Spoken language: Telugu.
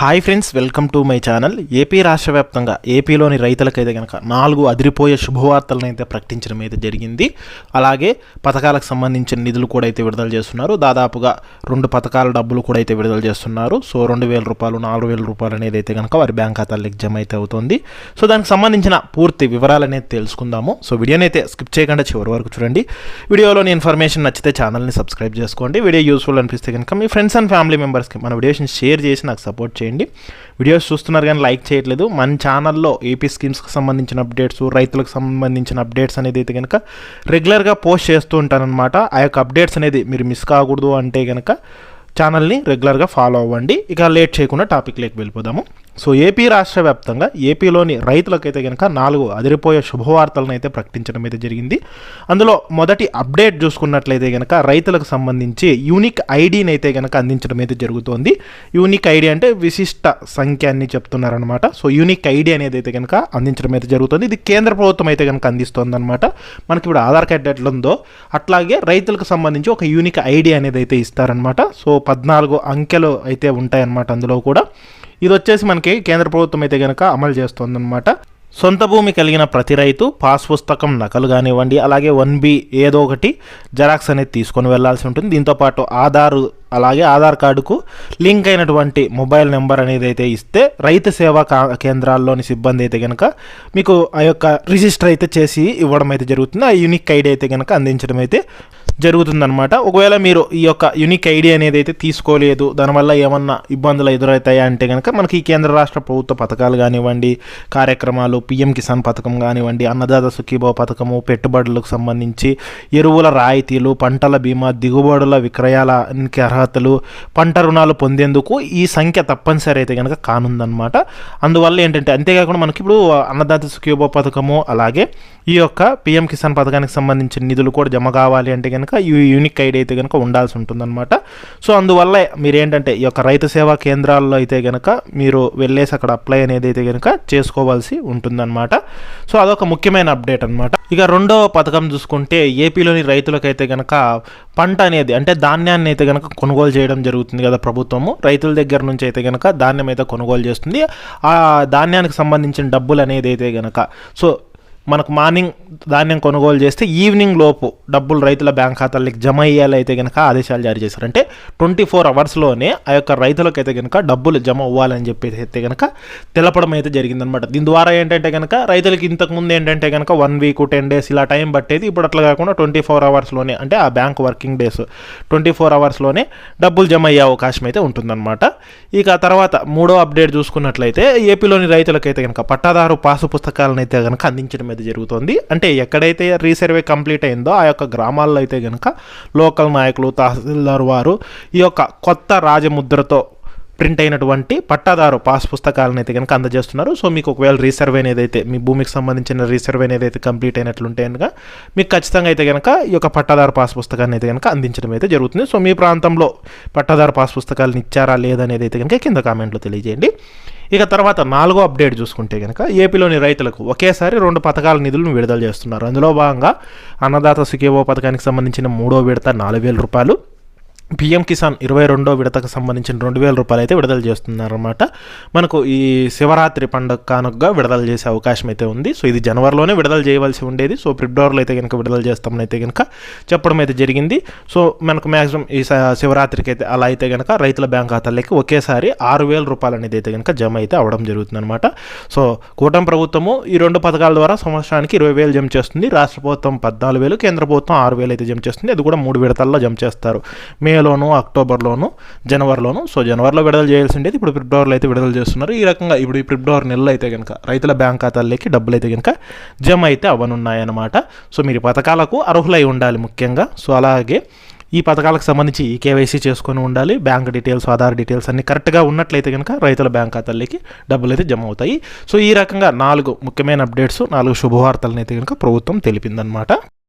Hi friends, welcome to my channel. AP రాష్ట్ర వ్యాప్తంగా ఏపీలోని రైతులకైతే కనుక 4 అదిరిపోయే శుభవార్తలను అయితే ప్రకటించడం అయితే జరిగింది. అలాగే పథకాలకు సంబంధించిన నిధులు కూడా అయితే విడుదల చేస్తున్నారు. దాదాపుగా 2 పథకాల డబ్బులు కూడా అయితే విడుదల చేస్తున్నారు. సో 2,000 రూపాయలు 4,000 రూపాయలు అనేది అయితే కనుక వారి బ్యాంక్ ఖాతాలకు జమ అయితే అవుతుంది. సో దానికి సంబంధించిన పూర్తి వివరాలు అనేది తెలుసుకుందాము. సో వీడియోని అయితే స్కిప్ చేయకుండా చివరి వరకు చూడండి. వీడియోలోని ఇన్ఫర్మేషన్ నచ్చితే ఛానల్ని సబ్స్క్రైబ్ చేసుకోండి. వీడియో యూస్ఫుల్ అనిపిస్తే కనుక మీ ఫ్రెండ్స్ అండ్ ఫ్యామిలీ మెంబర్స్కి మన వీడియోస్ని షేర్ చేసి నాకు సపోర్ట్ చేయండి. వీడియోస్ చూస్తున్నారు కానీ లైక్ చేయట్లేదు. మన ఛానల్లో ఏపీ స్కీమ్స్కి సంబంధించిన అప్డేట్స్, రైతులకు సంబంధించిన అప్డేట్స్ అనేది అయితే కనుక రెగ్యులర్గా పోస్ట్ చేస్తూ ఉంటానన్నమాట. ఆ యొక్క అప్డేట్స్ అనేది మీరు మిస్ కాకూడదు అంటే కనుక ఛానల్ని రెగ్యులర్గా ఫాలో అవ్వండి. ఇక లేట్ చేయకుండా టాపిక్లోకి వెళ్ళిపోదాము. సో ఏపీ రాష్ట్ర వ్యాప్తంగా ఏపీలోని రైతులకైతే కనుక 4 అదిరిపోయే శుభవార్తలను అయితే ప్రకటించడం అయితే జరిగింది. అందులో మొదటి అప్డేట్ చూసుకున్నట్లయితే కనుక రైతులకు సంబంధించి యూనిక్ ఐడిని అయితే కనుక అందించడం అయితే జరుగుతోంది. యూనిక్ ఐడి అంటే విశిష్ట సంఖ్య అని చెప్తున్నారనమాట. సో యూనిక్ ఐడి అనేది అయితే కనుక అందించడం అయితే జరుగుతుంది. ఇది కేంద్ర ప్రభుత్వం అయితే కనుక అందిస్తుంది అనమాట. మనకి ఇప్పుడు ఆధార్ కార్డు ఎట్లా ఉందో అట్లాగే రైతులకు సంబంధించి ఒక యూనిక్ ఐడి అనేది అయితే ఇస్తారనమాట. సో 14 అంకెలు అయితే ఉంటాయన్నమాట. అందులో కూడా ఇది వచ్చేసి మనకి కేంద్ర ప్రభుత్వం అయితే కనుక అమలు చేస్తుందన్నమాట. సొంత భూమి కలిగిన ప్రతి రైతు పాస్ పుస్తకం నకలు కానివ్వండి, అలాగే 1B ఏదో ఒకటి జెరాక్స్ అనేది తీసుకొని వెళ్లాల్సి ఉంటుంది. దీంతోపాటు ఆధార్ కార్డుకు లింక్ అయినటువంటి మొబైల్ నెంబర్ అనేది అయితే ఇస్తే రైతు సేవా కేంద్రాల్లోని సిబ్బంది అయితే కనుక మీకు ఆ యొక్క రిజిస్టర్ అయితే చేసి ఇవ్వడం అయితే జరుగుతుంది. ఆ యూనిక్ ఐడి అయితే కనుక అందించడం అయితే జరుగుతుందన్నమాట. ఒకవేళ మీరు ఈ యొక్క యూనిక్ ఐడి అనేది అయితే తీసుకోలేదు, దానివల్ల ఏమన్నా ఇబ్బందులు ఎదురవుతాయా అంటే కనుక మనకి ఈ కేంద్ర రాష్ట్ర ప్రభుత్వ పథకాలు కానివ్వండి, కార్యక్రమాలు, PM కిసాన్ పథకం కానివ్వండి, అన్నదాత సుఖీభావ పథకము, పెట్టుబడులకు సంబంధించి ఎరువుల రాయితీలు, పంటల బీమా, దిగుబడుల విక్రయాలకి అర్హతలు, పంట రుణాలు పొందేందుకు ఈ సంఖ్య తప్పనిసరి అయితే కనుక కానుందన్నమాట. అందువల్ల ఏంటంటే అంతేకాకుండా మనకి ఇప్పుడు అన్నదాత సుఖీభావ పథకము, అలాగే ఈ యొక్క PM కిసాన్ పథకానికి సంబంధించిన నిధులు కూడా జమ కావాలి అంటే కనుక ఈ యూనిక్ ఐడి అయితే కనుక ఉండాల్సి ఉంటుందన్నమాట. సో అందువల్ల మీరు ఏంటంటే ఈ యొక్క రైతు సేవా కేంద్రాల్లో అయితే కనుక మీరు వెళ్ళేసి అక్కడ అప్లై అనేది అయితే కనుక చేసుకోవాల్సి ఉంటుందన్నమాట. సో అదొక ముఖ్యమైన అప్డేట్ అనమాట. ఇక రెండవ పథకం చూసుకుంటే ఏపీలోని రైతులకైతే కనుక పంట అనేది అంటే ధాన్యాన్ని అయితే కనుక కొనుగోలు చేయడం జరుగుతుంది కదా ప్రభుత్వము. రైతుల దగ్గర నుంచి అయితే కనుక ధాన్యం అయితే కొనుగోలు చేస్తుంది. ఆ ధాన్యానికి సంబంధించిన డబ్బులు అనేది అయితే కనుక సో మనకు మార్నింగ్ ధాన్యం కొనుగోలు చేస్తే ఈవినింగ్ లోపు డబ్బులు రైతుల బ్యాంక్ ఖాతాలకు జమ అయ్యేలా అయితే కనుక ఆదేశాలు జారీ చేశారు. అంటే 24 అవర్స్లోనే ఆ యొక్క రైతులకైతే కనుక డబ్బులు జమ అవ్వాలని చెప్పేసి అయితే కనుక తెలపడం అయితే జరిగిందనమాట. దీని ద్వారా ఏంటంటే కనుక రైతులకి ఇంతకుముందు ఏంటంటే కనుక 1 వీక్ 10 డేస్ ఇలా టైం పట్టేది. ఇప్పుడు అట్లా కాకుండా 24 అవర్స్లోనే అంటే ఆ బ్యాంక్ వర్కింగ్ డేస్ 24 అవర్స్లోనే డబ్బులు జమ అయ్యే అవకాశం అయితే ఉంటుందన్నమాట. ఇక తర్వాత మూడో అప్డేట్ చూసుకున్నట్లయితే ఏపీలోని రైతులకైతే కనుక పట్టాదారు పాసు పుస్తకాలను అయితే కనుక అందించడం జరుగుతుంది. అంటే ఎక్కడైతే రీసర్వే కంప్లీట్ అయిందో ఆ యొక్క గ్రామాల్లో అయితే కనుక లోకల్ నాయకులు, తహసీల్దార్ వారు ఈ యొక్క కొత్త రాజముద్రతో ప్రింట్ అయినటువంటి పట్టాదారు పాస్ పుస్తకాలను అయితే కనుక అందజేస్తున్నారు. సో మీకు ఒకవేళ రీసర్వే ఏదైతే మీ భూమికి సంబంధించిన రీసర్వే ఏదైతే కంప్లీట్ అయినట్లుంటే కనుక మీకు ఖచ్చితంగా అయితే కనుక ఈ యొక్క పట్టాదారు పాస్ పుస్తకాన్ని అయితే కనుక అందించడం అయితే జరుగుతుంది. సో మీ ప్రాంతంలో పట్టాదారు పాస్ పుస్తకాలను ఇచ్చారా లేదనేది అయితే కనుక కింద కామెంట్లో తెలియజేయండి. ఇక తర్వాత 4వ అప్డేట్ చూసుకుంటే కనుక ఏపీలోని రైతులకు ఒకేసారి 2 పథకాల నిధులను విడుదల చేస్తున్నారు. అందులో భాగంగా అన్నదాత సుఖీభావ పథకానికి సంబంధించిన 3వ విడత 4,000 రూపాయలు, PM కిసాన్ 22వ విడతకు సంబంధించిన 2,000 రూపాయలు అయితే విడుదల చేస్తున్నారన్నమాట. మనకు ఈ శివరాత్రి పండుగ కానుకగా విడుదల చేసే అవకాశం అయితే ఉంది. సో ఇది జనవరిలోనే విడుదల చేయవలసి ఉండేది. సో ఫిబ్రవరిలో అయితే కనుక విడుదల చేస్తామని అయితే కనుక చెప్పడం అయితే జరిగింది. సో మనకు మ్యాక్సిమం ఈ శివరాత్రికి అయితే అలా అయితే కనుక రైతుల బ్యాంక్ ఖాతాలకి ఒకేసారి 6,000 రూపాయలు అనేది అయితే కనుక జమ అయితే అవడం జరుగుతుంది అనమాట. సో కూటమి ప్రభుత్వము ఈ 2 పథకాల ద్వారా సంవత్సరానికి 20,000 జమ చేస్తుంది. రాష్ట్ర ప్రభుత్వం 14,000, కేంద్ర ప్రభుత్వం 6,000 అయితే జమ చేస్తుంది. అది కూడా 3 విడతల్లో జమ చేస్తారు. మేలోను, అక్టోబర్లోను, జనవరిలోను. సో జనవరిలో విడుదల చేయాల్సిండేది ఇప్పుడు ఫిబ్రవరిలో అయితే విడుదల చేస్తున్నారు. ఈ రకంగా ఇప్పుడు ఈ ఫిబ్రవరి నెలలో అయితే కనుక రైతుల బ్యాంక్ ఖాతాల్లోకి డబ్బులు అయితే కనుక జమ అయితే అవ్వనున్నాయన్నమాట. సో మీరు పథకాలకు అర్హులై ఉండాలి ముఖ్యంగా. సో అలాగే ఈ పథకాలకు సంబంధించి ఈ KYC చేసుకొని ఉండాలి. బ్యాంక్ డీటెయిల్స్, ఆధార్ డీటెయిల్స్ అన్ని కరెక్ట్గా ఉన్నట్లయితే కనుక రైతుల బ్యాంక్ ఖాతాల్లోకి డబ్బులు అయితే జమ అవుతాయి. సో ఈ రకంగా 4 ముఖ్యమైన అప్డేట్స్, 4 శుభవార్తలను అయితే కనుక ప్రభుత్వం తెలిపిందనమాట.